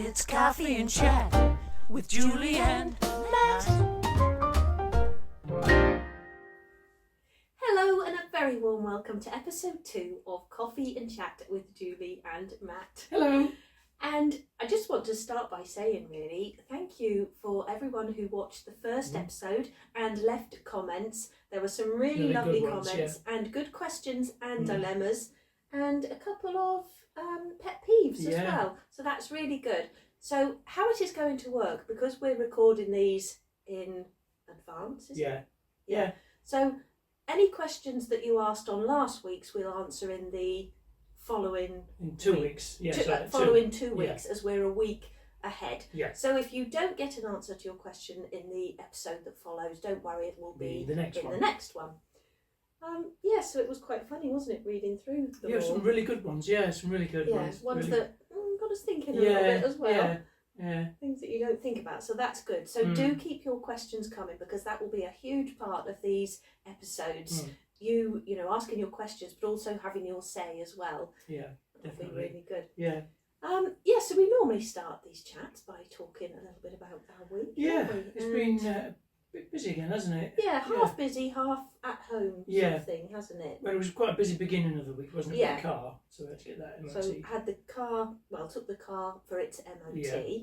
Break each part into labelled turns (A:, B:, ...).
A: It's Coffee and Chat with Julie and Matt.
B: Hello and a very warm welcome to episode 2 of Coffee and Chat with Julie and Matt.
C: Hello.
B: And I just want to start by saying really thank you for everyone who watched the first episode and left comments. There were some really lovely comments and good questions and dilemmas and a couple of pet peeves as well. So that's really good. So how it is going to work, because we're recording these in advance, is it? Yeah. So any questions that you asked on last week's we'll answer in the following
C: in 2 weeks.
B: Following 2 weeks, as we're a week ahead.
C: Yeah.
B: So if you don't get an answer to your question in the episode that follows, don't worry, it will be
C: the next one.
B: So it was quite funny, wasn't it, reading through them all?
C: Some really good ones. Some really good ones.
B: Ones
C: really...
B: that got us thinking a little bit as well.
C: Yeah.
B: Things that you don't think about, so that's good. So do keep your questions coming, because that will be a huge part of these episodes. You know, asking your questions, but also having your say as well.
C: Yeah, definitely.
B: That'll be really good.
C: Yeah.
B: So we normally start these chats by talking a little bit about our week.
C: Yeah, it's been a bit busy again, hasn't it?
B: Yeah, half busy, half at home sort of thing, hasn't it?
C: Well, it was quite a busy beginning of the week, wasn't it?
B: Yeah.
C: With the car, so we had to get that MOT.
B: So had the car, took the car for its MOT.
C: Yeah.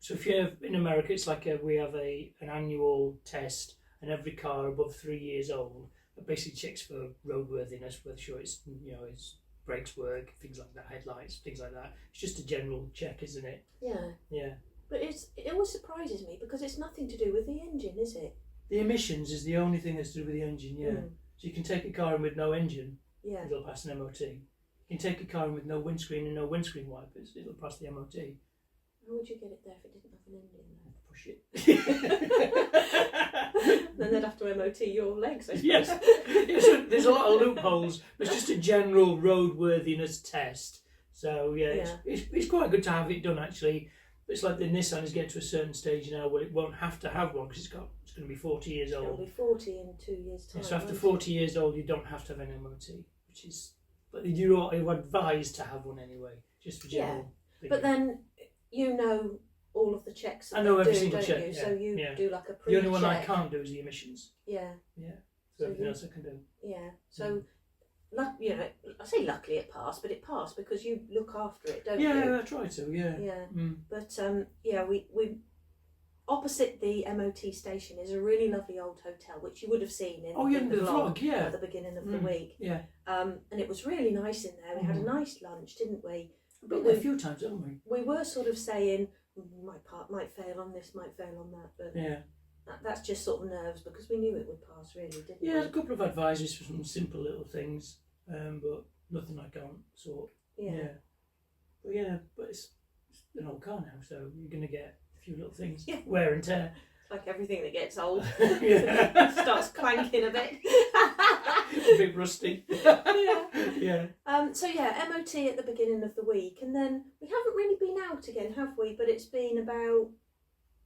C: So if you're in America, it's like we have an annual test, and every car above 3 years old, it basically checks for roadworthiness, whether sure it's its brakes work, things like that, headlights, things like that. It's just a general check, isn't it?
B: Yeah.
C: Yeah.
B: But it always surprises me because it's nothing to do with the engine, is it?
C: The emissions is the only thing that's to do with the engine, So you can take a car in with no engine, it'll pass an MOT. You can take a car in with no windscreen and no windscreen wipers, it'll pass the MOT.
B: How would you get it there if it didn't have an engine?
C: Push it.
B: Then they'd have to MOT your legs, I suppose.
C: Yes. There's a lot of loopholes. It's just a general roadworthiness test. So it's quite good to have it done actually. It's like the Nissan is getting to a certain stage now where it won't have to have one because it's going to be 40 years old.
B: It'll be 40 in 2 years' time.
C: So after 40 years old, you don't have to have an MOT, which is, but you're advised to have one anyway, just for general.
B: Yeah. But then you know all of the checks.
C: I know every single check.
B: You?
C: Yeah.
B: So you do like a pre-check.
C: The only one I can't do is the emissions.
B: Yeah.
C: Yeah. So everything else I can do.
B: Yeah. So. I say luckily it passed, but it passed because you look after it, don't you?
C: Yeah, I try to. Yeah.
B: But we opposite the MOT station is a really lovely old hotel, which you would have seen in the vlog at the beginning of the week.
C: Yeah.
B: And it was really nice in there. We had a nice lunch, didn't we?
C: We've been there a few times, haven't we?
B: We were sort of saying might fail on this, might fail on that, but that's just sort of nerves because we knew it would pass, really, didn't we?
C: Yeah, a couple of advisories for some simple little things, but nothing I can't sort.
B: Yeah.
C: But it's an old car now, so you're going to get a few little things. Yeah. Wear and tear.
B: It's like everything that gets old.
C: Starts
B: clanking a bit.
C: A bit rusty. Yeah.
B: MOT at the beginning of the week, and then we haven't really been out again, have we? But it's been about...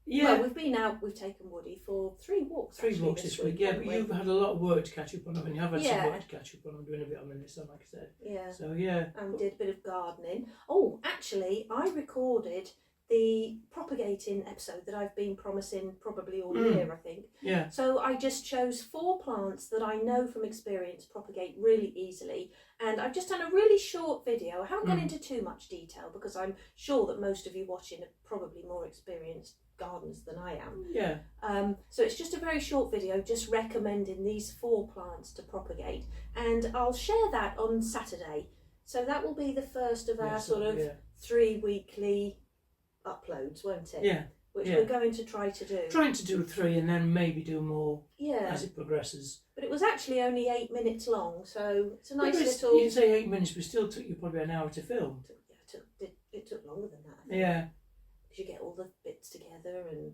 C: Yeah.
B: Well, we've been out, we've taken Woody for 3 walks.
C: 3 walks this week, but you've had a lot of work to catch up on, haven't you? I've had some work to catch up on. I'm doing a bit on the Nissan, like I said.
B: Yeah.
C: So, yeah.
B: And did a bit of gardening. Oh, actually, I recorded the propagating episode that I've been promising probably all year, I think.
C: Yeah.
B: So I just chose 4 plants that I know from experience propagate really easily. And I've just done a really short video. I haven't gone into too much detail because I'm sure that most of you watching are probably more experienced gardeners than I am.
C: Yeah.
B: So it's just a very short video just recommending these 4 plants to propagate. And I'll share that on Saturday. So that will be the first of our 3 weekly uploads, won't it?
C: Yeah.
B: Which we're going to try to do.
C: Trying to do 3 and then maybe do more as it progresses.
B: But it was actually only 8 minutes long, so it's a nice little...
C: You can say 8 minutes, but it still took you probably an hour to film.
B: It took longer than that, I think.
C: Yeah.
B: Because you get all the bits together and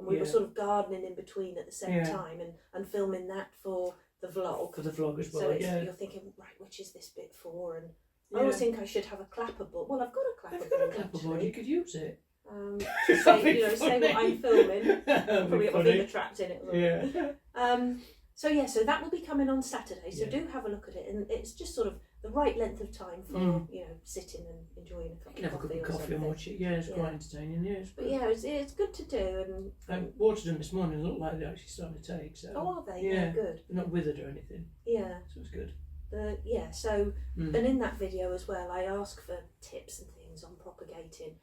B: we were sort of gardening in between at the same time and filming that for the vlog.
C: For the vlog as well,
B: so you're thinking, right, which is this bit for? And I always think I should have a clapperboard. Well, I've got a clapperboard.
C: I've got a clapperboard, you could use it.
B: To say what I'm filming. Probably got my finger trapped in it.
C: Yeah.
B: So that will be coming on Saturday. So do have a look at it, and it's just sort of the right length of time for you know, sitting and enjoying a cup
C: You can have a
B: of
C: cup of
B: coffee
C: coffee and watch it. Yeah, it's quite entertaining. Yeah, it's
B: but
C: good.
B: yeah, it's good to do. And
C: I watered them this morning. It looked like they're actually starting to take. So
B: oh, are they?
C: Yeah,
B: good.
C: They're not withered or anything.
B: Yeah.
C: So it's good.
B: So and in that video as well, I ask for tips and things on propagating,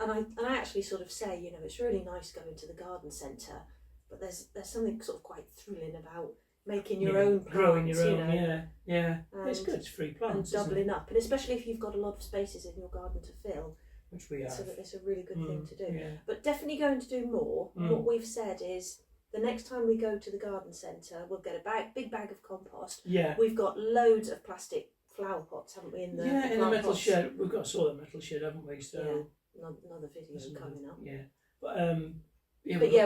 B: and I actually sort of say, you know, it's really nice going to the garden centre, but there's something sort of quite thrilling about making your own plants,
C: growing your own.
B: you know,
C: Yeah. It's good. It's free plants,
B: and doubling up, and especially if you've got a lot of spaces in your garden to fill,
C: which we have.
B: It's a really good thing to do.
C: Yeah.
B: But definitely going to do more. What we've said is, the next time we go to the garden centre, we'll get a big bag of compost.
C: Yeah.
B: We've got loads of plastic flower pots, haven't we? In the
C: metal
B: pots.
C: shed. We've got a sort of metal shed, haven't we? So
B: another video coming up.
C: Yeah. But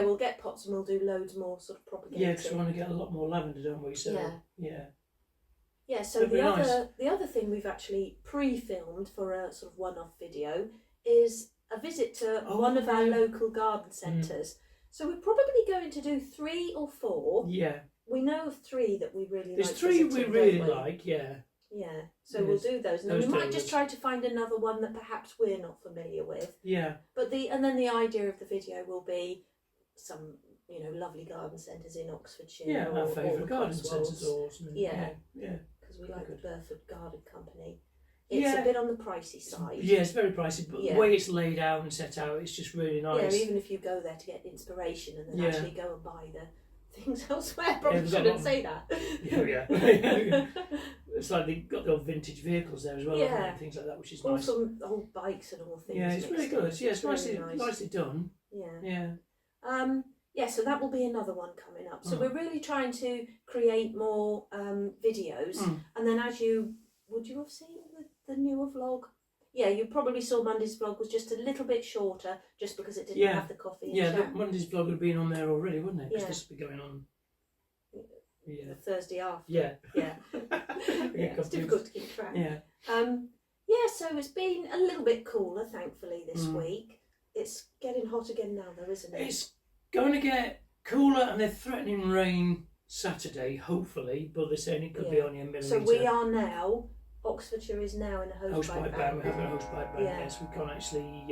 B: we'll get pots and we'll do loads more sort of propagating.
C: Yeah, because we want to get a lot more lavender, don't we? So
B: yeah. So the other thing we've actually pre-filmed for a sort of one-off video is a visit to one of our local garden centres. So we're probably going to do 3 or 4.
C: Yeah.
B: We know of 3 that we really like.
C: There's 3 we really like, yeah.
B: Yeah, so we'll do those, and then we might just try to find another one that perhaps we're not familiar with.
C: Yeah.
B: But then the idea of the video will be some, you know, lovely garden centres in Oxfordshire.
C: Yeah, our favourite garden
B: Cotswolds.
C: centres or something. Yeah.
B: Because we like the Burford Garden Company. It's a bit on the pricey side.
C: Yeah, it's very pricey, but the way it's laid out and set out, it's just really nice.
B: Yeah, even if you go there to get inspiration and then actually go and buy the things elsewhere, probably shouldn't say that.
C: Yeah. It's like they've got the old vintage vehicles there as well, and things like that, which is nice.
B: All some old bikes and all things.
C: Yeah, it's really good. Yeah, it's
B: really
C: nicely done.
B: Yeah. So that will be another one coming up. So we're really trying to create more videos, and then would you have seen the newer vlog? Yeah, you probably saw Monday's vlog was just a little bit shorter, just because it didn't have the coffee.
C: Yeah, Monday's vlog would have been on there already, wouldn't it? Because this would be going on.
B: The Thursday after.
C: Yeah.
B: It's difficult to keep track.
C: Yeah.
B: So it's been a little bit cooler, thankfully, this week. It's getting hot again now, though, isn't it?
C: It's going to get cooler, and they're threatening rain Saturday, hopefully, but they're saying it could be only a millimetre.
B: So we are now, Oxfordshire is now in a hosepipe ban.
C: We have a hosepipe ban, yes. We can't actually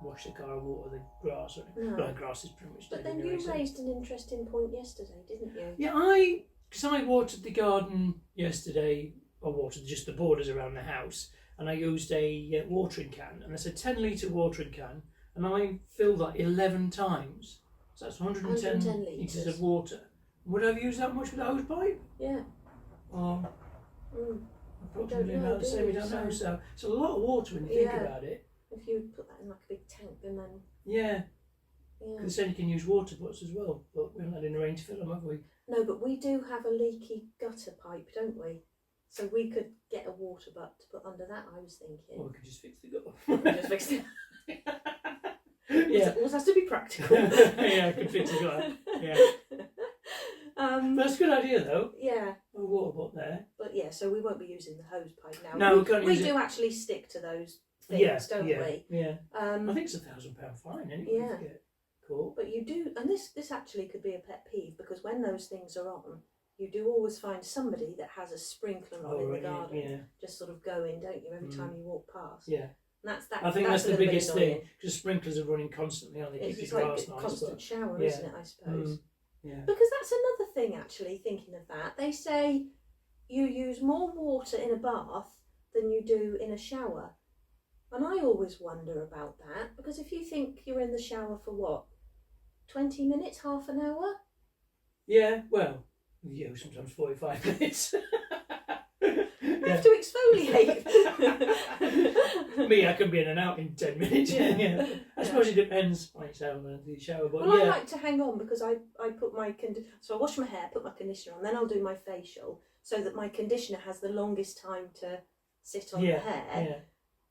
C: wash the car or water the grass. Well, the grass is pretty much dead.
B: But then
C: anyway,
B: you raised an interesting point yesterday, didn't you?
C: Yeah, because I watered the garden yesterday, I watered just the borders around the house, and I used a watering can, and it's a 10-litre watering can, and I filled that 11 times. So that's 110 litres of water. Would I have used that much with a hose pipe?
B: Yeah.
C: Approximately about the same, we don't know. So it's a lot of water when you think about it.
B: If you put that in like a big tank and then...
C: Yeah. Because then you can use water pots as well, but we haven't had any rain to fill them, have we?
B: No, but we do have a leaky gutter pipe, don't we? So we could get a water butt to put under that, I was thinking.
C: Or we could just fix the gutter.
B: Just fix it.
C: Yeah.
B: It always has to be practical.
C: Yeah, I could fix the gutter. Yeah. That's a good idea, though.
B: Yeah.
C: A water butt there.
B: But yeah, so we won't be using the hose pipe now.
C: No, we can't use it.
B: We do actually stick to those things, don't we?
C: Yeah. I think it's £1,000 fine anyway.
B: Yeah.
C: If you get caught.
B: But you do, and this actually could be a pet peeve, because when those things are on, you do always find somebody that has a sprinkler on in the garden, just sort of going, don't you, every time you walk past?
C: Yeah.
B: And
C: I think that's the biggest thing, because sprinklers are running constantly on. They keep your grass
B: like a
C: nice,
B: constant shower, isn't it? I suppose.
C: Yeah.
B: Because that's another thing. Actually, thinking of that, they say you use more water in a bath than you do in a shower, and I always wonder about that, because if you think you're in the shower for what, 20 minutes, half an hour?
C: Yeah. Well, sometimes 45 minutes.
B: You have to exfoliate.
C: Me, I can be in and out in 10 minutes. Yeah. I suppose it depends on the shower. But
B: I like to hang on, because I put my so I wash my hair, put my conditioner on, then I'll do my facial, so that my conditioner has the longest time to sit on the hair. Yeah.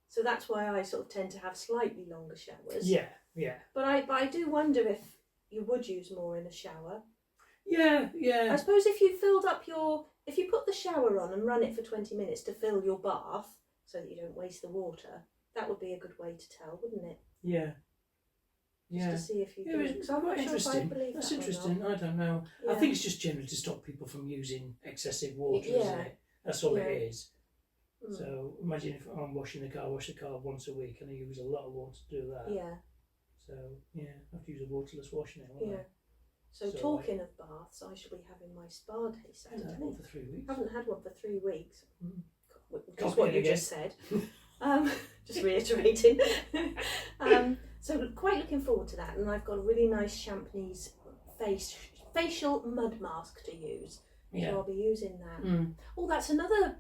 B: So that's why I sort of tend to have slightly longer showers.
C: Yeah.
B: But I do wonder if you would use more in a shower.
C: Yeah.
B: I suppose if you put the shower on and run it for 20 minutes to fill your bath, so that you don't waste the water, that would be a good way to tell, wouldn't it?
C: Yeah.
B: Just to see if you do.
C: It's quite interesting. That's interesting. I don't know. Yeah. I think it's just generally to stop people from using excessive water, isn't it? That's all it is. So imagine if I'm washing the car, I wash the car once a week, and I use a lot of water to do that.
B: Yeah.
C: So yeah, I have to use a waterless wash now. Won't I?
B: So talking of baths, I shall be having my spa day
C: I haven't
B: Saturday.
C: had one for 3 weeks.
B: Haven't had one for 3 weeks.
C: Just
B: what you just said. Just reiterating. So quite looking forward to that, and I've got a really nice Champneys facial mud mask to use.
C: Yeah.
B: So I'll be using that. Oh, that's another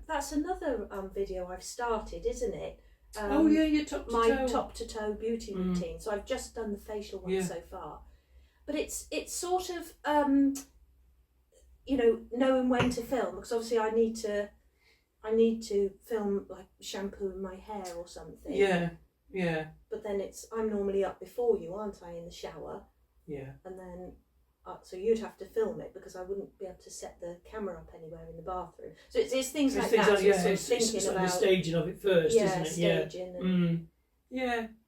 B: video I've started, isn't it?
C: Your top to toe.
B: My top to toe beauty routine. So I've just done the facial one so far, but it's sort of knowing when to film, because obviously I need to film like shampooing my hair or something. Yeah. But then I'm normally up before you, aren't I, in the shower? Yeah. And then so you'd have to film it, because I wouldn't be able to set the camera up anywhere in the bathroom. So it's things like that.
C: It's like the staging of it first, isn't it?
B: Staging. And,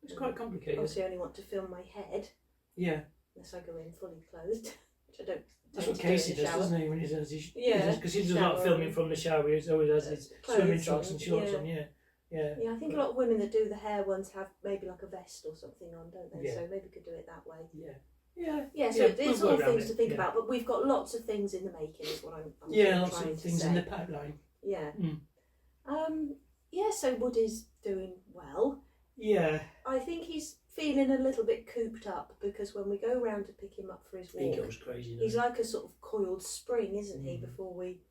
C: it's quite complicated.
B: Obviously, I only want to film my head. Yeah. Unless I go in fully clothed, which I don't.
C: That's what Casey does, doesn't he? When he does his because he does a lot of filming from the shower. He always has his swimming trunks and shorts on. Yeah, I think a lot of women that do the hair ones have maybe like a vest or something on, don't they? So maybe we could do it that way. So it's all things to think about, but we've got lots of things in the making, is what I'm lots of things in the pipeline.
B: So Woody's doing well. I think he's feeling a little bit cooped up, because when we go round to pick him up for his walk,
C: he goes crazy.
B: He's like a sort of coiled spring, isn't he? Before we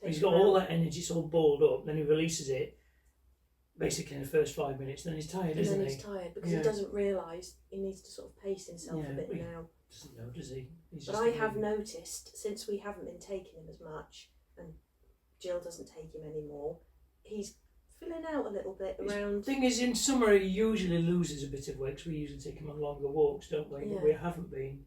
C: he's got all that energy, it's all balled up, then he releases it basically in the first 5 minutes, then he's tired, isn't he?
B: He's tired, because he doesn't realise he needs to sort of pace himself a bit now.
C: Doesn't know, does he?
B: But I have noticed, since we haven't been taking him as much, and Jill doesn't take him anymore, he's filling out a little bit around.
C: The thing is, in summer he usually loses a bit of weight, because we usually take him on longer walks, don't we? But we haven't been.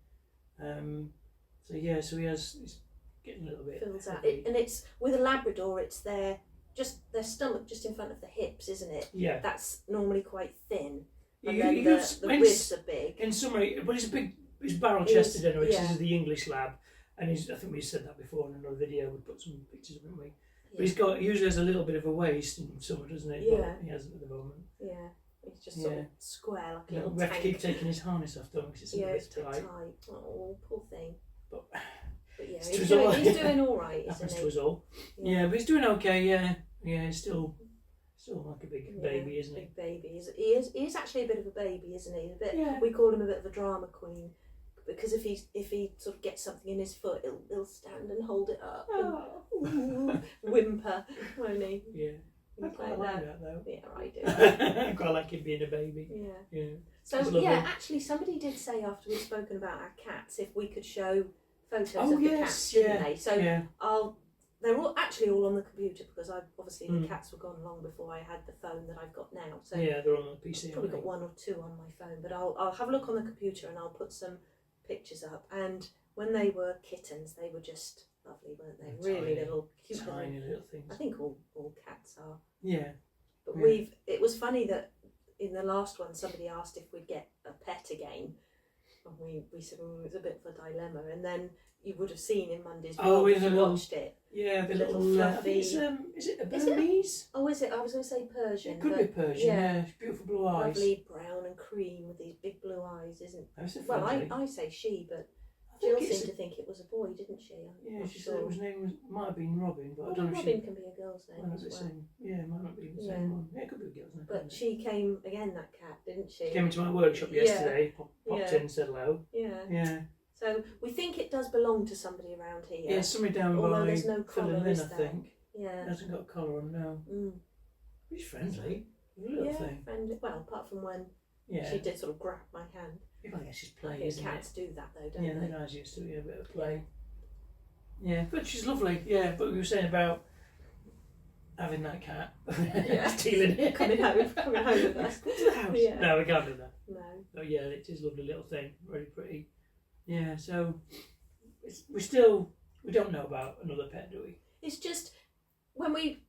C: So he's getting a little bit.
B: Fills out. And it's with a Labrador, it's their stomach just in front of the hips, isn't it? Yeah. That's normally quite thin. And then the ribs are big.
C: In summer, but he's barrel chested anyway, because this is the English Lab. And I think we said that before in another video, we put some pictures of him, didn't we? But he usually has a little bit of a waist in summer, doesn't he?
B: Yeah.
C: But he hasn't at the moment.
B: Yeah. He's just sort of square, like a little
C: We have to keep taking his harness off, don't we? Because it's a bit tight.
B: Oh, poor thing. But
C: he's
B: doing all right, isn't he?
C: To us all. Yeah, but he's doing okay, yeah. Yeah, he's still like a big baby, isn't he?
B: Big baby. He is actually a bit of a baby, isn't he? We call him a bit of a drama queen. Because if he sort of gets something in his foot, he'll stand and hold it up and whimper, won't he?
C: Yeah. I quite like that though.
B: Yeah, I do.
C: I quite like him being a baby. Yeah.
B: So actually somebody did say, after we'd spoken about our cats, if we could show photos of the cats, didn't they? So they're all on the computer, because the cats were gone long before I had the phone that I've got now. So
C: they're on the PC.
B: I've probably got 1 or 2 on my phone, but I'll have a look on the computer and I'll put some pictures up. And when they were kittens, they were just lovely, weren't they? Really little, cute
C: tiny little things.
B: I think all cats are.
C: Yeah.
B: But it was funny that in the last one somebody asked if we'd get a pet again, and we said, it was a bit of a dilemma. And then you would have seen in Monday's vlog if you watched it.
C: Yeah, the little
B: fluffy.
C: Is it a Burmese?
B: Is it? I was going to say Persian.
C: It could be Persian. Yeah, beautiful blue eyes.
B: Lovely brown and cream with these big blue eyes, isn't?
C: Well,
B: I say she, but Jill seemed to think it was a boy, didn't she?
C: She said his name might have been Robin, but I don't know.
B: Robin can be a girl's name as well.
C: It might not be the same one. Yeah, it could be a girl's name.
B: But she came again, that cat, didn't she?
C: Came into my workshop yesterday, popped in and said hello. Yeah. So
B: we think it does belong to somebody around here.
C: Yeah, somebody down
B: although
C: by
B: there's no collar,
C: Lynn, I think.
B: Yeah.
C: It hasn't got a collar on now. He's friendly. Little thing.
B: Friendly. Well, apart from when she did sort of grab my hand.
C: I guess she's play, isn't
B: cats do that though, don't
C: they?
B: they?
C: Yeah, they're used to a bit of play. Yeah, but she's lovely. Yeah, but we were saying about having that cat, stealing it, coming home with us. Come to the house. Yeah. No, we can't do that.
B: No.
C: But yeah, it is a lovely little thing. Really pretty. Yeah, so we don't know about another pet, do we?
B: It's just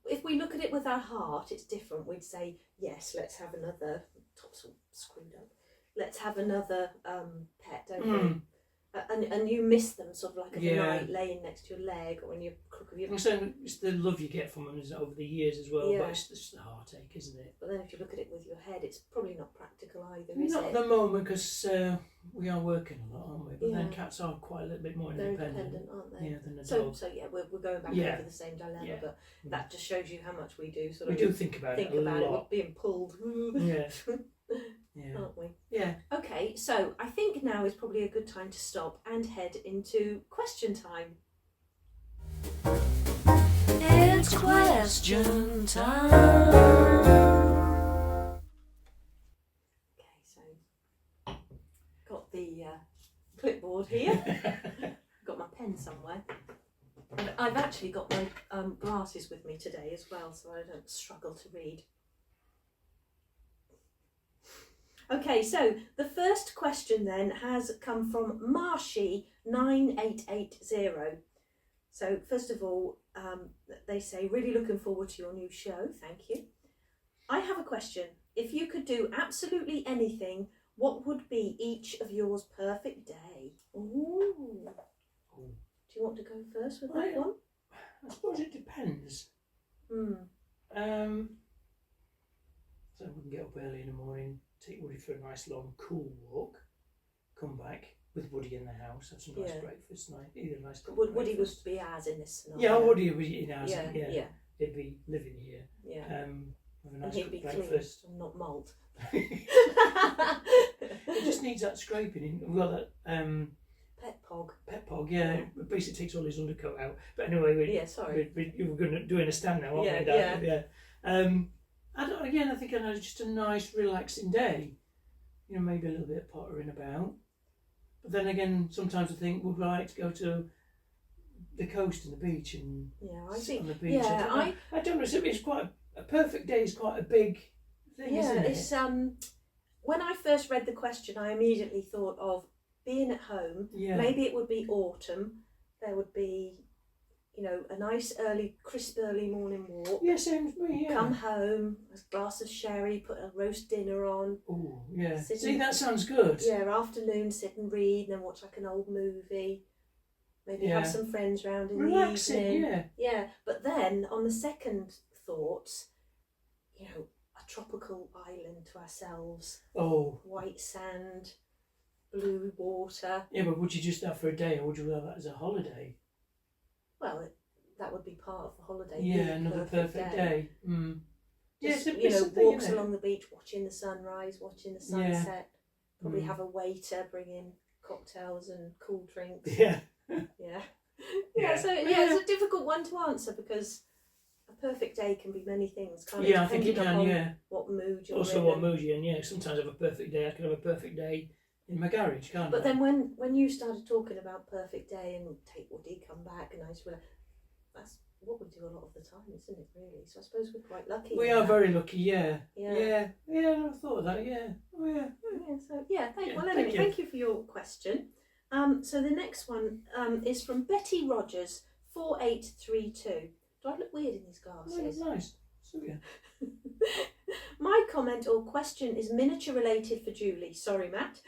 B: if we look at it with our heart, it's different. We'd say yes, let's have another. Top's all screwed up. Let's have another pet, don't we? And you miss them sort of like at
C: Yeah.
B: night, laying next to your leg, or when you crook of your.
C: I'm saying it's the love you get from them over the years as well,
B: Yeah.
C: but it's just the heartache, isn't it?
B: But then if you look at it with your head, it's probably not practical either, is
C: Not
B: it?
C: at the moment, because we are working a lot, aren't we? But then
B: Yeah.
C: cats are quite a little bit more
B: They're
C: independent.
B: independent, aren't they?
C: Yeah, than a
B: So
C: dog.
B: so yeah, we're going back
C: Yeah.
B: over the same dilemma,
C: Yeah.
B: but that just shows you how much we do sort
C: We
B: of
C: do think about it a
B: it. We're
C: lot.
B: being pulled,
C: Yeah. Yeah.
B: aren't we?
C: Yeah.
B: Okay, so I think now is probably a good time to stop and head into question time.
A: It's question time.
B: Okay, so got the clipboard here. Got my pen somewhere. And I've actually got my glasses with me today as well, so I don't struggle to read. Okay, so the first question then has come from Marshy9880. So first of all, they say, really looking forward to your new show, thank you. I have a question. If you could do absolutely anything, what would be each of yours perfect day? Ooh. Do you want to go first with that one?
C: I suppose it depends.
B: Hmm.
C: So we can get up early in the morning, take Woody for a nice long cool walk, come back with Woody in the house, have some nice breakfast, either nice cooked
B: Woody would
C: breakfast.
B: be ours in this scenario.
C: Yeah, Woody would be in ours.
B: Yeah.
C: He'd be living here.
B: Yeah.
C: With a nice
B: And he'd be
C: cooked
B: clean
C: breakfast.
B: and not malt.
C: It just needs that scraping in. We've got that
B: Pet pog.
C: pet pog, yeah. It basically takes all his undercoat out. But anyway, you were going to do in a stand now, aren't we? Yeah. I think just a nice, relaxing day. You know, maybe a little bit of pottering about. But then again, sometimes I think, would I like to go to the coast and the beach and sit on the beach? I don't know. It's quite a perfect day. Is quite a big thing, isn't it?
B: It's when I first read the question, I immediately thought of being at home.
C: Yeah.
B: Maybe it would be autumn. There would be, a nice crisp early morning walk.
C: Yeah, same as me. Yeah.
B: Come home, a glass of sherry, put a roast dinner on.
C: Oh, yeah.
B: See,
C: that sounds good.
B: Yeah, afternoon, sit and read, and then watch like an old movie. Maybe have some friends round in the evening. Yeah. But then on the second thought, a tropical island to ourselves.
C: Oh.
B: White sand, blue water.
C: Yeah, but would you just have for a day, or would you have that as a holiday?
B: Well, that would be part of the holiday.
C: Yeah, another perfect day. Mm.
B: Just,
C: it's
B: walks along the beach, watching the sunrise, watching the sunset. Probably have a waiter bring in cocktails and cool drinks.
C: Yeah.
B: So it's a difficult one to answer because a perfect day can be many things.
C: I think it can.
B: What mood you're
C: also
B: in.
C: what mood you're in. Yeah, sometimes I have a perfect day. I can have a perfect day in my garage, can't I?
B: But then when you started talking about perfect day and take Woody, come back, and I just went, that's what we do a lot of the time, isn't it? Really. So I suppose we're quite lucky.
C: We are very lucky. Yeah.
B: Yeah.
C: I thought of that. Yeah. Oh yeah.
B: Thank you for your question. So the next one is from Betty Rogers 4832. Do I look weird in these glasses?
C: Oh, nice. So yeah.
B: My comment or question is miniature related for Julie. Sorry, Matt.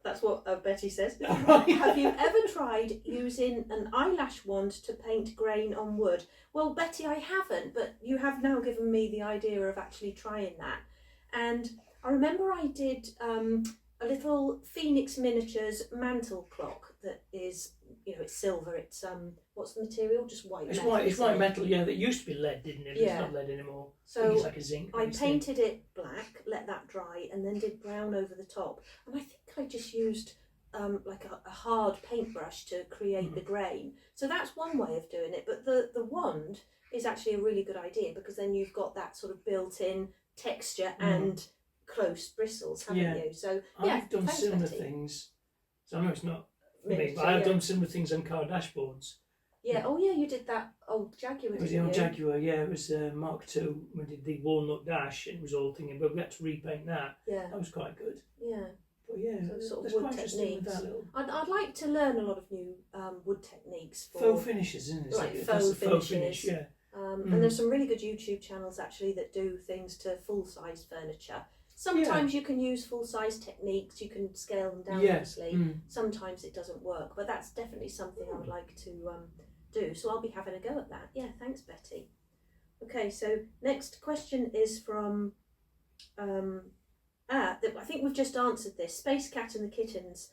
B: That's what Betty says. Have you ever tried using an eyelash wand to paint grain on wood? Well, Betty, I haven't, but you have now given me the idea of actually trying that. And I remember I did a little Phoenix Miniatures mantle clock that is, it's silver. It's what's the material? Just white metal.
C: It's white metal. Yeah, that used to be lead, didn't it? It's not lead anymore.
B: So
C: I think it's like a zinc.
B: I painted it black, let that dry, and then did brown over the top. And I think I just used like a hard paintbrush to create the grain. So that's one way of doing it. But the wand is actually a really good idea because then you've got that sort of built-in texture and close bristles, haven't you? So
C: I've done similar
B: Betty.
C: things. So I know it's not
B: Miniature,
C: me, but I've done similar things on car dashboards.
B: Yeah. Oh yeah, you did that old Jaguar.
C: It was the old Jaguar. Yeah, it was Mark II. We did the walnut dash. It was all thinking, but we had to repaint that.
B: Yeah.
C: That was quite good.
B: Yeah.
C: But yeah,
B: So sort of
C: that's
B: wood
C: quite interesting with
B: techniques.
C: that little
B: I'd like to learn a lot of new wood techniques for
C: faux finishes, isn't it?
B: Like
C: That's
B: faux
C: a faux finish,
B: finishes.
C: yeah.
B: And there's some really good YouTube channels actually that do things to full-size furniture. Sometimes you can use full-size techniques, you can scale them down, obviously. Sometimes it doesn't work, but that's definitely something I would like to do. So I'll be having a go at that. Yeah, thanks, Betty. Okay, so next question is from, I think we've just answered this. Space Cat and the Kittens.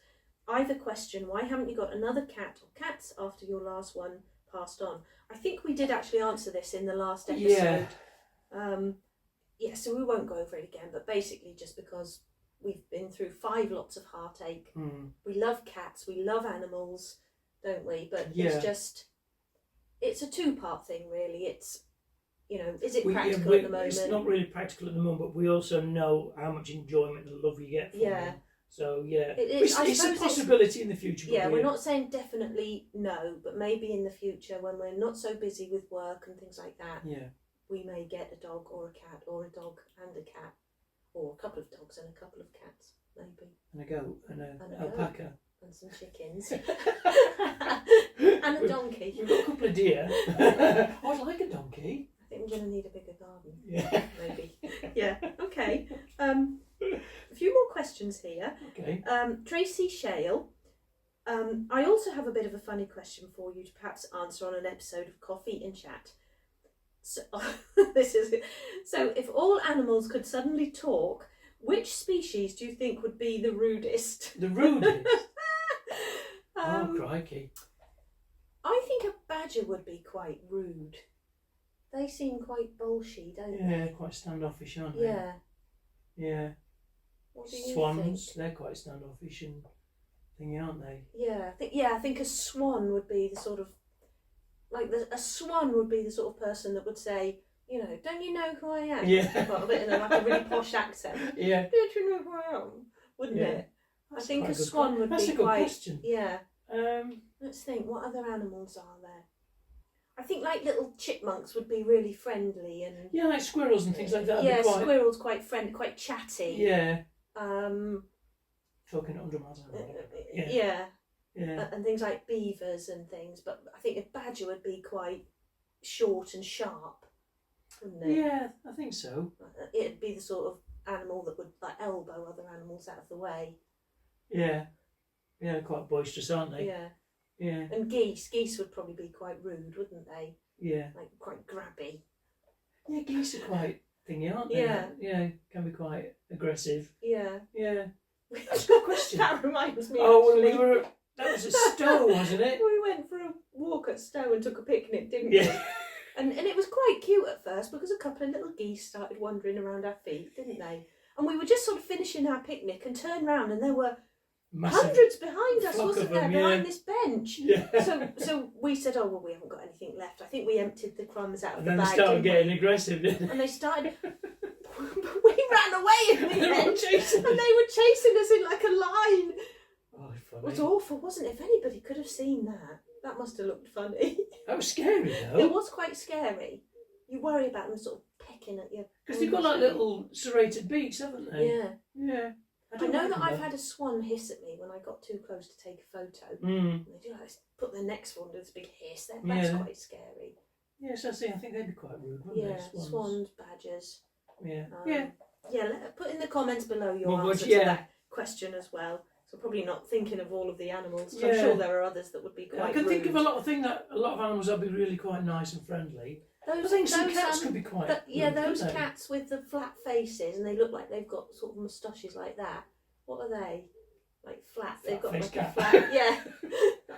B: Either question, why haven't you got another cat or cats after your last one passed on? I think we did actually answer this in the last episode. So we won't go over it again, but basically just because we've been through 5 lots of heartache. We love cats, we love animals, don't we? But it's a 2-part thing, really. It's, is it practical at the moment?
C: It's not really practical at the moment, but we also know how much enjoyment and love you get from them. So it's a possibility in the future.
B: Yeah, we're not saying definitely no, but maybe in the future when we're not so busy with work and things like that, we may get a dog or a cat, or a dog and a cat, or a couple of dogs and a couple of cats, maybe.
C: And a goat and an alpaca.
B: And some chickens. And a donkey.
C: We've got a couple of deer. I'd like a donkey.
B: I think we're going to need a bigger garden.
C: Yeah.
B: Maybe. Yeah, okay. A few more questions here.
C: Okay.
B: Tracy Shale. I also have a bit of a funny question for you to perhaps answer on an episode of Coffee and Chat. So, so if all animals could suddenly talk, which species do you think would be the rudest?
C: The rudest? Oh, crikey.
B: I think a badger would be quite rude. They seem quite bolshy, don't they?
C: Yeah, quite standoffish, aren't they?
B: Yeah.
C: Yeah.
B: What do you
C: Swans,
B: think?
C: they're quite standoffish and thingy, aren't they?
B: Yeah, I think a swan would be the sort of, a swan would be the sort of person that would say, don't you know who I am?
C: Yeah.
B: Well, a bit in a really posh accent.
C: Yeah.
B: Don't you know who I am? Wouldn't it? I think a swan would be quite...
C: That's a good question.
B: Yeah. Let's think, what other animals are there? I think little chipmunks would be really friendly and...
C: Yeah, like squirrels and things like that.
B: Yeah, squirrels quite friendly, quite chatty.
C: Yeah.
B: Talking
C: at 100 miles an hour.
B: Yeah. And things like beavers and things, but I think a badger would be quite short and sharp, wouldn't it?
C: Yeah, I think so.
B: It'd be the sort of animal that would elbow other animals out of the way.
C: Yeah. Yeah, quite boisterous, aren't they?
B: Yeah.
C: Yeah.
B: And geese would probably be quite rude, wouldn't they?
C: Yeah.
B: Quite grabby.
C: Yeah, geese are quite thingy, aren't they?
B: Yeah.
C: Yeah, can be quite aggressive.
B: Yeah.
C: Yeah. That's a good question.
B: That reminds me.
C: That was at Stowe, wasn't it?
B: We went for a walk at Stowe and took a picnic, didn't we?
C: Yeah.
B: And it was quite cute at first because a couple of little geese started wandering around our feet, didn't they? And we were just sort of finishing our picnic and turned round and there were hundreds behind us, wasn't there, behind this bench?
C: Yeah.
B: So we said, oh, well, we haven't got anything left. I think we emptied the crumbs out of the bag.
C: And then they started getting aggressive, didn't they?
B: And they started... we ran away in the end. And they were chasing us in like a line.
C: Oh, funny.
B: It was awful, wasn't it? If anybody could have seen that, that must have looked funny.
C: That was scary, though.
B: It was quite scary. You worry about them sort of pecking at you.
C: Because they've got like little serrated beaks, haven't they?
B: Yeah.
C: Yeah.
B: I know that I've had a swan hiss at me when I got too close to take a photo. And they do put their necks forward with this big hiss. That's quite scary.
C: Yes, I see. I think they'd be quite rude, wouldn't they?
B: Swans, badgers.
C: Yeah.
B: Put in the comments below your answer to that question as well. So probably not thinking of all of the animals. I'm sure there are others that would be quite
C: I can
B: rude.
C: think of a lot of animals that'd be really quite nice and friendly. I think some cats could be quite rude,
B: those cats with the flat faces and they look like they've got sort of moustaches like that. What are they? Like flat. They've got like a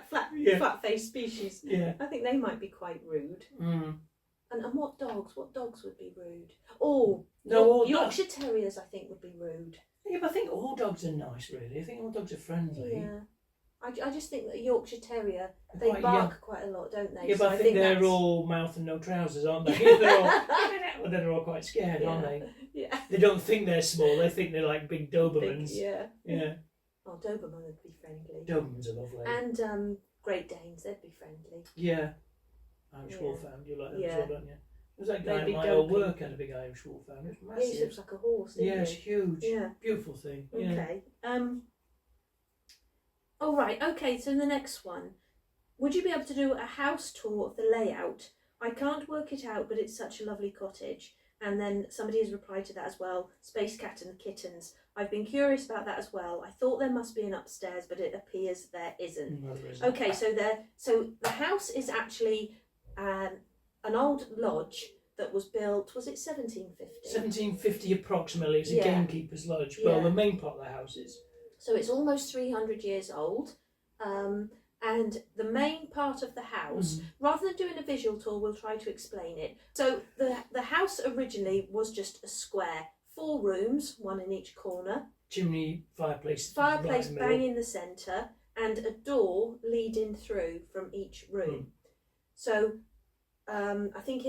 B: flat, flat face species.
C: Yeah.
B: I think they might be quite rude. And what dogs? What dogs would be rude? Oh, no, Yorkshire Terriers I think would be rude.
C: Yeah, but I think all dogs are nice, really. I think all dogs are friendly.
B: Yeah. I just think that a Yorkshire Terrier, they bark quite a lot, don't they?
C: Yeah, but I think they're all mouth and no trousers, aren't they? They're all quite scared, aren't they?
B: Yeah.
C: They don't think they're small, they think they're like big Dobermans.
B: Yeah. Oh, Doberman would be friendly.
C: Dobermans are lovely.
B: And Great Danes, they'd be friendly.
C: Yeah. Irish Wolfhound, you like them as well, don't you? There was that guy
B: They'd
C: at my old work had a big Irish Wolfhound. It was massive.
B: He looks like a horse, didn't he?
C: It's huge.
B: Yeah.
C: Beautiful thing. Yeah.
B: Okay. Oh, right. Okay, so the next one. Would you be able to do a house tour of the layout? I can't work it out, but it's such a lovely cottage. And then somebody has replied to that as well, Space Cat and the Kittens. I've been curious about that as well. I thought there must be an upstairs, but it appears there isn't.
C: No, there isn't.
B: Okay, so the house is actually an old lodge that was built, was it 1750?
C: 1750 approximately. It's a gamekeeper's lodge.
B: Yeah.
C: Well, the main part of the house is.
B: So it's almost 300 years old. And the main part of the house, rather than doing a visual tour, we'll try to explain it. So the house originally was just a square, 4 rooms, 1 in each corner.
C: Chimney, fireplace.
B: Fireplace
C: right in the
B: bang
C: middle.
B: in the centre, and a door leading through from each room. So I think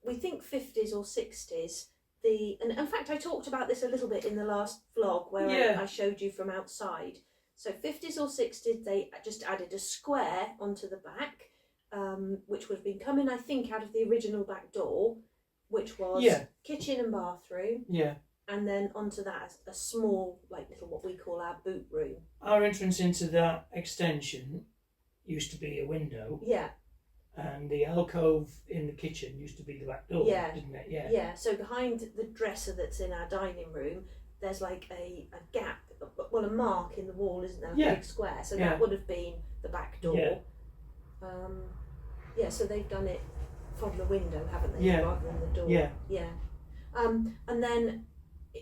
B: we think 50s or 60s, and in fact I talked about this a little bit in the last vlog where I showed you from outside. So 50s or 60s, they just added a square onto the back, which would have been coming, I think, out of the original back door, which was kitchen and bathroom.
C: Yeah.
B: And then onto that, a small, like little, what we call our boot room.
C: Our entrance into that extension used to be a window.
B: Yeah.
C: And the alcove in the kitchen used to be the back door, didn't it? Yeah.
B: Yeah, so behind the dresser that's in our dining room, there's like a gap, well, a mark in the wall, isn't there? A big square. So that would have been the back door. So they've done it from the window, haven't they? Rather than the door. Yeah. And then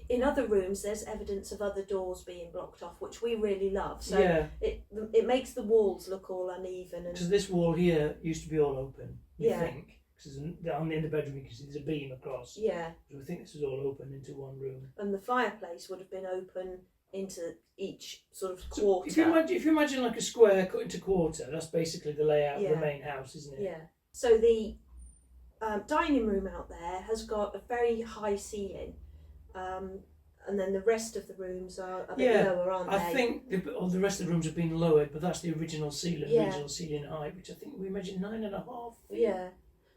B: in other rooms, there's evidence of other doors being blocked off, which we really love. So it makes the walls look all uneven.
C: Because this wall here used to be all open, you think. Because on the end of the bedroom you can see there's a beam across. Yeah. So I think this is all open into one room.
B: And the fireplace would have been open into each sort of quarter.
C: So if you imagine like a square cut into quarter, that's basically the layout of the main house, isn't it?
B: Yeah. So the dining room out there has got a very high ceiling. And then the rest of the rooms are a bit lower, aren't they?
C: I think the rest of the rooms have been lowered, but that's the original ceiling height, which I think we measured 9.5 feet.
B: Yeah.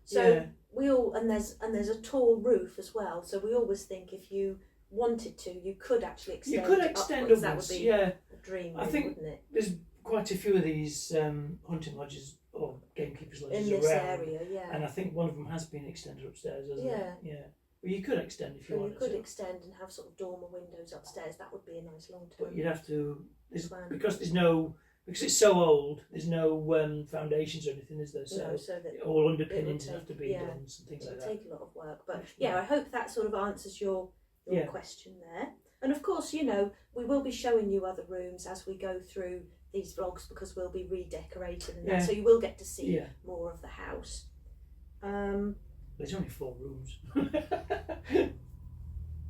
B: So and there's a tall roof as well. So we always think if you wanted to, you could actually extend.
C: You could extend
B: upwards.
C: upwards.
B: That would be a dream,
C: I think
B: wouldn't it?
C: There's quite a few of these hunting lodges or gamekeepers lodges
B: in this
C: around,
B: area,
C: and I think one of them has been extended upstairs, hasn't it? Yeah. Well, you could extend if you wanted to.
B: You could extend and have sort of dormer windows upstairs. That would be a nice long term.
C: But you'd have to because it's so old. There's no foundations or anything, is there? So all underpinnings have to be done and things like that.
B: It'll take a lot of work, but I hope that sort of answers your question there. And of course, we will be showing you other rooms as we go through these vlogs because we'll be redecorating and that, so you will get to see more of the house.
C: There's only 4 rooms.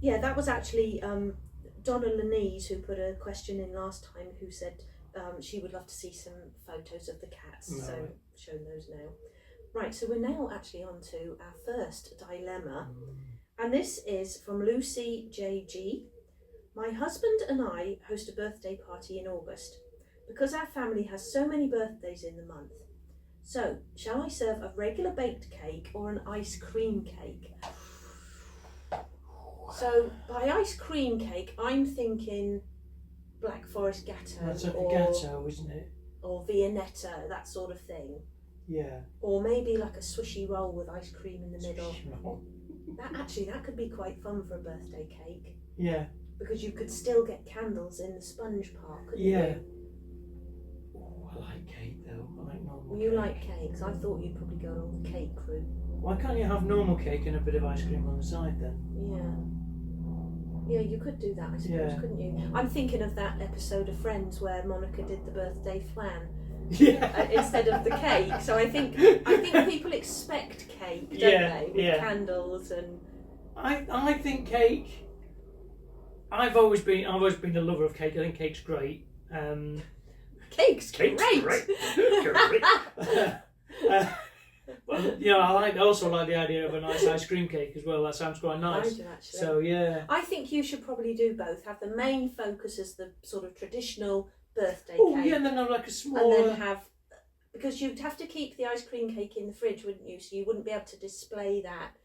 B: That was actually Donna Lanise who put a question in last time, who said she would love to see some photos of the cats. No. So showing those now. Right, so we're now actually on to our first dilemma. And this is from Lucy JG. My husband and I host a birthday party in August because our family has so many birthdays in the month. So, shall I serve a regular baked cake or an ice cream cake? So, by ice cream cake, I'm thinking Black Forest Gatto.
C: That's like a gatto, isn't it?
B: Or Viennetta, that sort of thing.
C: Yeah.
B: Or maybe like a swishy roll with ice cream in the middle. That could be quite fun for a birthday cake.
C: Yeah.
B: Because you could still get candles in the sponge part, couldn't
C: you? I like cake though. I like normal
B: cake. You like cakes? I thought you'd probably go on the cake route.
C: Why can't you have normal cake and a bit of ice cream on the side then?
B: Yeah, you could do that, I suppose, couldn't you? I'm thinking of that episode of Friends where Monica did the birthday flan instead of the cake. So I think people expect cake, don't they? With candles and.
C: I think cake. I've always been a lover of cake. I think cake's great.
B: Cake's great.
C: But I also like the idea of a nice ice cream cake as well. That sounds quite nice.
B: I do actually.
C: So
B: I think you should probably do both. Have the main focus as the sort of traditional birthday
C: cake. And then have like a small.
B: And then have, because you'd have to keep the ice cream cake in the fridge, wouldn't you? So you wouldn't be able to display that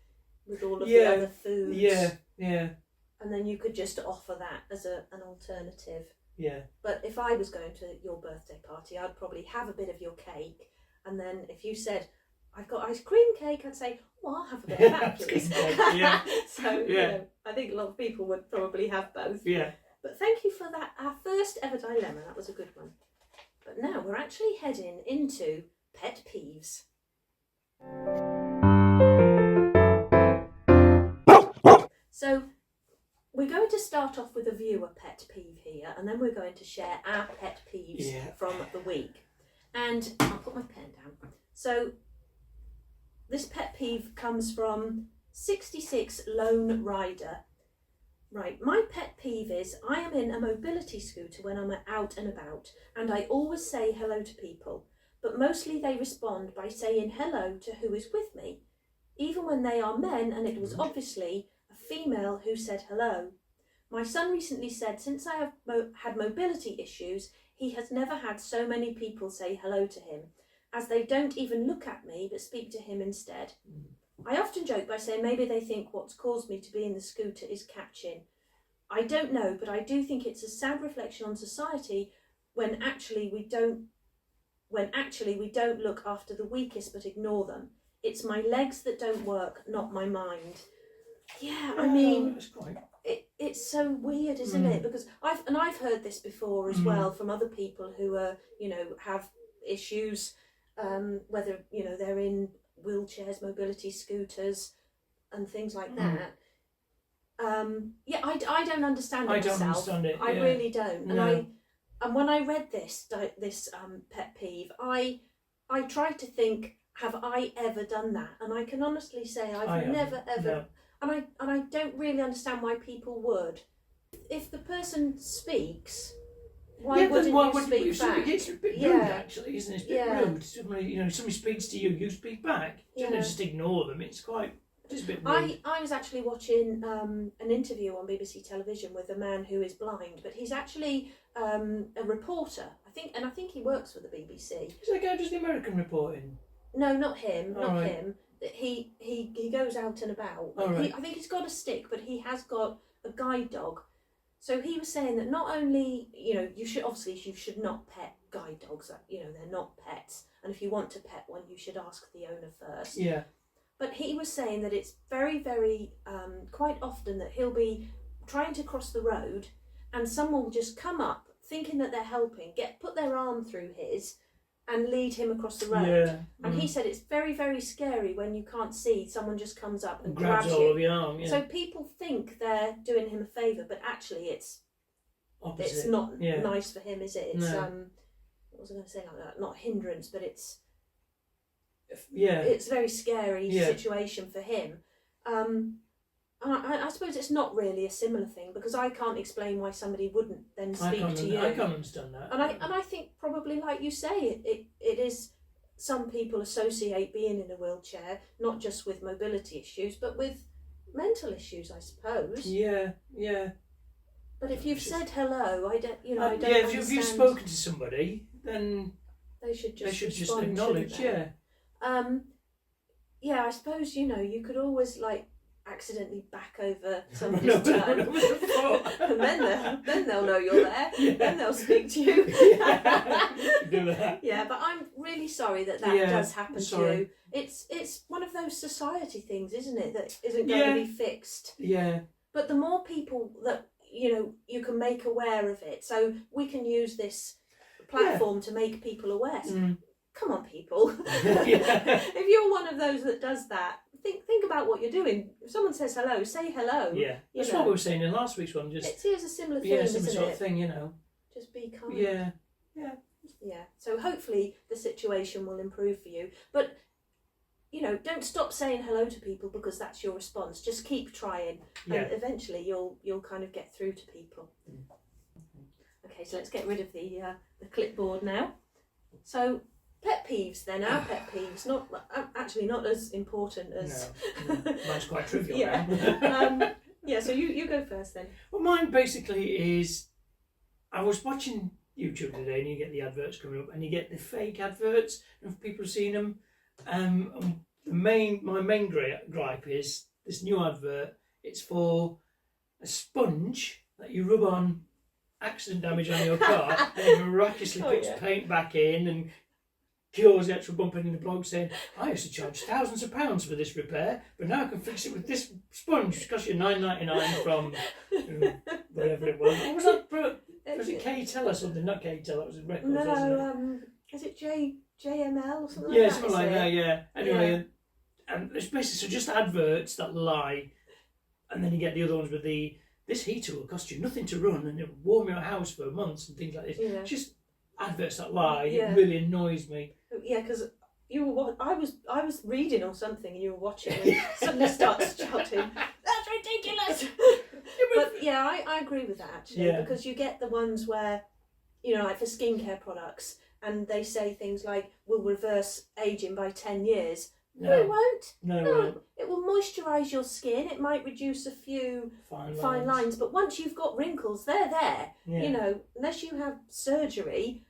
B: with all of the other foods. Yeah. And then you could just offer that as an alternative.
C: Yeah.
B: But if I was going to your birthday party, I'd probably have a bit of your cake, and then if you said, I've got ice cream cake, I'd say, well, I'll have a bit of that, please.
C: Yeah.
B: So,
C: Yeah.
B: you know, I think a lot of people would probably have both.
C: Yeah.
B: But thank you for that, our first ever dilemma. That was a good one. But now we're actually heading into pet peeves. So we're going to start off with a viewer pet peeve here, and then we're going to share our pet peeves from the week. And I'll put my pen down. So this pet peeve comes from 66 Lone Rider. Right, my pet peeve is I am in a mobility scooter when I'm out and about, and I always say hello to people, but mostly they respond by saying hello to who is with me, even when they are men and it was obviously a female who said hello. My son recently said since I have had mobility issues, he has never had so many people say hello to him, as they don't even look at me but speak to him instead. I often joke by saying maybe they think what's caused me to be in the scooter is catching. I don't know, but I do think it's a sad reflection on society when actually we don't look after the weakest but ignore them. It's my legs that don't work, not my mind. Yeah, I mean, it's so weird, isn't it? Because I've heard this before as well from other people who are, you know, have issues, whether, you know, they're in wheelchairs, mobility scooters and things like that. I don't understand it myself.
C: I don't understand it.
B: I really don't.
C: No.
B: And when I read this pet peeve, I tried to think, have I ever done that? And I can honestly say I've never ever.
C: No.
B: And I don't really understand why people would. If the person speaks, why wouldn't you speak back?
C: It's a bit rude, actually, isn't it? It's a bit rude. Somebody, you know, somebody speaks to you, you speak back. Don't just ignore them. It's a bit rude.
B: I was actually watching an interview on BBC television with a man who is blind, but he's actually a reporter. I think he works for the BBC.
C: Is that guy just the American reporting?
B: No, not him. Him. He goes out and about. I think he's got a stick, but he has got a guide dog. So he was saying that not only, you know, you should not pet guide dogs. You know, they're not pets, and if you want to pet one, you should ask the owner first.
C: Yeah.
B: But he was saying that it's very, very quite often that he'll be trying to cross the road, and someone will just come up thinking that they're helping, put their arm through his, and lead him across the road.
C: Yeah.
B: And he said it's very, very scary when you can't see, someone just comes up and
C: grabs
B: grabs
C: all
B: you.
C: of your arm. Yeah.
B: So people think they're doing him a favour, but actually it's not nice for him, is it? It's what was I going to say like that? Not hindrance, but it's a very scary situation for him. I suppose it's not really a similar thing, because I can't explain why somebody wouldn't then speak to you.
C: I can't understand that.
B: And I think probably, like you say, it is. Some people associate being in a wheelchair not just with mobility issues, but with mental issues, I suppose.
C: Yeah, yeah.
B: But if you've said hello, I don't understand.
C: If you've spoken to somebody, then
B: they should just
C: just acknowledge. Yeah.
B: I suppose, you know, you could always accidentally back over somebody's turn, and then they'll know you're there. Then they'll speak to you.
C: Do that.
B: Yeah, but I'm really sorry that does happen to you. It's one of those society things, isn't it, that isn't going to be fixed.
C: Yeah.
B: But the more people that, you know, you can make aware of it, so we can use this platform to make people aware. So, come on, people. If you're one of those that does that, think about what you're doing. If someone says hello, say hello.
C: Yeah, that's what we were saying in last week's one. Just
B: it's a similar thing,
C: similar sort of thing, you know.
B: Just be kind.
C: Yeah.
B: So hopefully the situation will improve for you. But, you know, don't stop saying hello to people because that's your response. Just keep trying, and eventually you'll kind of get through to people. Okay, so let's get rid of the clipboard now. So. Pet peeves then, our pet peeves, not as important as...
C: No. Mine's quite trivial
B: now. So you go first then.
C: Well, mine basically is, I was watching YouTube today and you get the adverts coming up and you get the fake adverts and people have seen them. My main gripe is this new advert. It's for a sponge that you rub on accident damage on your car and it miraculously puts paint back in and cures the actual bump in the blog saying, I used to charge thousands of pounds for this repair, but now I can fix it with this sponge, which costs you $9.99 from whatever it was. What was that? Was it K-Tel or something? Not K-Tel, that was a record, wasn't it?
B: No, is it JML or something
C: Yeah,
B: like that?
C: something like that, yeah. Anyway, and it's basically so just adverts that lie, and then you get the other ones with this heater will cost you nothing to run and it will warm your house for months and things like this.
B: Yeah.
C: Just adverts that lie.
B: Yeah.
C: It really annoys me.
B: Yeah, because I was reading or something and you were watching and suddenly starts shouting, "That's ridiculous!" But yeah, I agree with that actually, because you get the ones where, like for skincare products, and they say things like, "We'll reverse aging by 10 years." No, it won't.
C: No, it won't.
B: It will moisturise your skin. It might reduce a few fine lines, but once you've got wrinkles, they're there.
C: Yeah.
B: Unless you have surgery,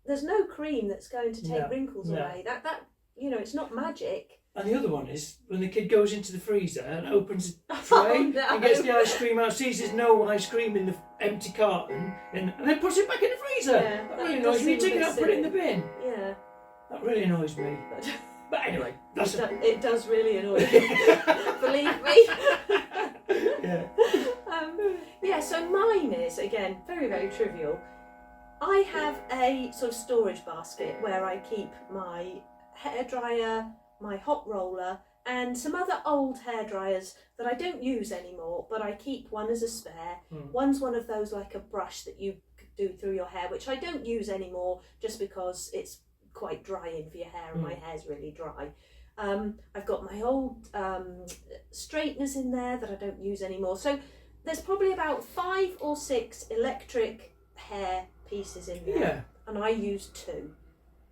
B: there's no cream that's going to take wrinkles away. That it's not magic.
C: And the other one is when the kid goes into the freezer and opens a tray and gets the ice cream out, sees there's no ice cream in the empty carton, and then puts it back in the freezer.
B: Yeah,
C: that really annoys me. Take it out, put it in the bin.
B: Yeah.
C: That really annoys me. But anyway,
B: it does really annoy me. Believe me.
C: Yeah.
B: So mine is, again, very, very trivial. I have a sort of storage basket where I keep my hairdryer, my hot roller, and some other old hairdryers that I don't use anymore, but I keep one as a spare. One's one of those like a brush that you do through your hair, which I don't use anymore just because it's quite drying for your hair and my hair's really dry. I've got my old straighteners in there that I don't use anymore. So there's probably about 5 or 6 electric hair pieces in there, and I use 2.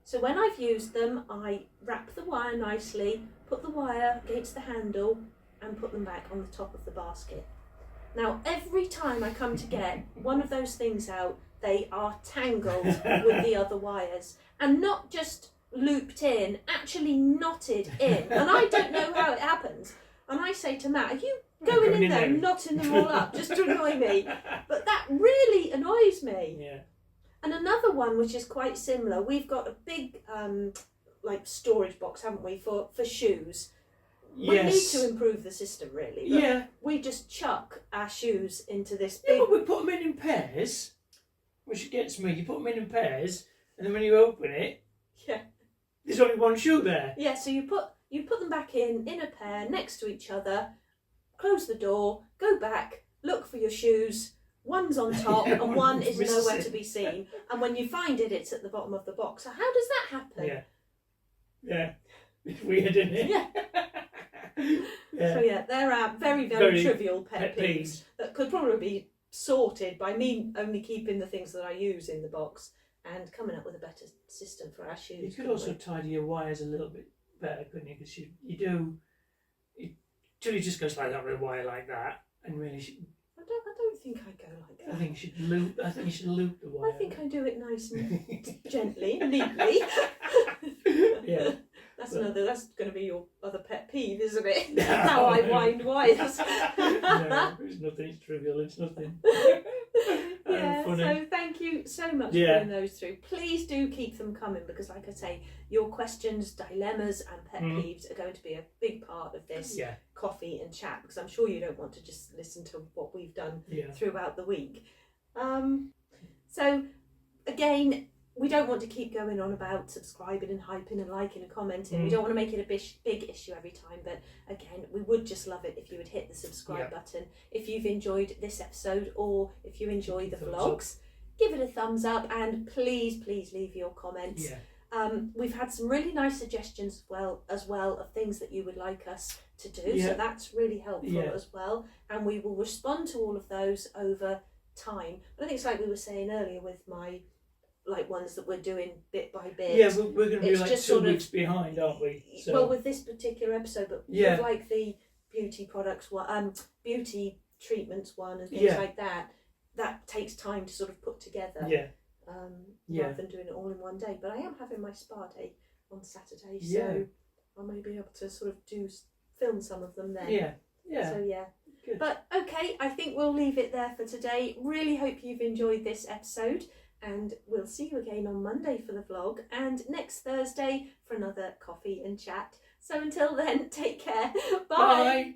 B: So when I've used them, I wrap the wire nicely, put the wire against the handle and put them back on the top of the basket. Now every time I come to get one of those things out, they are tangled with the other wires, and not just looped in, actually knotted in. And I don't know how it happens. And I say to Matt, are you going in there and knotting them all up just to annoy me? But that really annoys me.
C: Yeah.
B: And another one which is quite similar, we've got a big storage box, haven't we, for shoes. We need to improve the system really. But we just chuck our shoes into this big...
C: Yeah, but we put them in pairs, which gets me. You put them in pairs, and then when you open it, there's only one shoe there. Yeah,
B: so you put them back in a pair next to each other, close the door, go back, look for your shoes. One's on top and one is nowhere to be seen. And when you find it, it's at the bottom of the box. So how does that happen?
C: Yeah. It's weird, isn't it?
B: Yeah. So there are very, very trivial pet peeves that could probably be sorted by me only keeping the things that I use in the box and coming up with a better system for our shoes.
C: You could also tidy your wires a little bit better, couldn't you? Because Julie just goes like that with a wire like that, and really
B: I don't think I go like that.
C: I think you should loop the wire.
B: I think I do it nice and gently, neatly.
C: Yeah.
B: That's going to be your other pet peeve, isn't it? No. How I wind wires.
C: No, it's nothing. It's trivial. It's nothing.
B: So thank you so much for putting those through. Please do keep them coming because, like I say, your questions, dilemmas, and pet peeves are going to be a big part of this coffee and chat, because I'm sure you don't want to just listen to what we've done throughout the week. So again, we don't want to keep going on about subscribing and hyping and liking and commenting. We don't want to make it a big issue every time, but again, we would just love it if you would hit the subscribe button. If you've enjoyed this episode or if you enjoy the vlogs, give it a thumbs up, and please leave your comments. We've had some really nice suggestions as well of things that you would like us to do, so that's really helpful as well, and we will respond to all of those over time. But I think it's like we were saying earlier with my ones that we're doing bit by bit.
C: Yeah, we're going to be like 2 weeks behind, aren't we? So.
B: Well, with this particular episode, but with like the beauty products one, beauty treatments one, and things like that, that takes time to sort of put together. Rather than doing it all in one day. But I am having my spa day on Saturday, so I may be able to sort of film some of them then. So Good. But okay, I think we'll leave it there for today. Really hope you've enjoyed this episode. and we'll see you again on Monday for the vlog and next Thursday for another coffee and chat. So until then, take care. Bye.
C: Bye.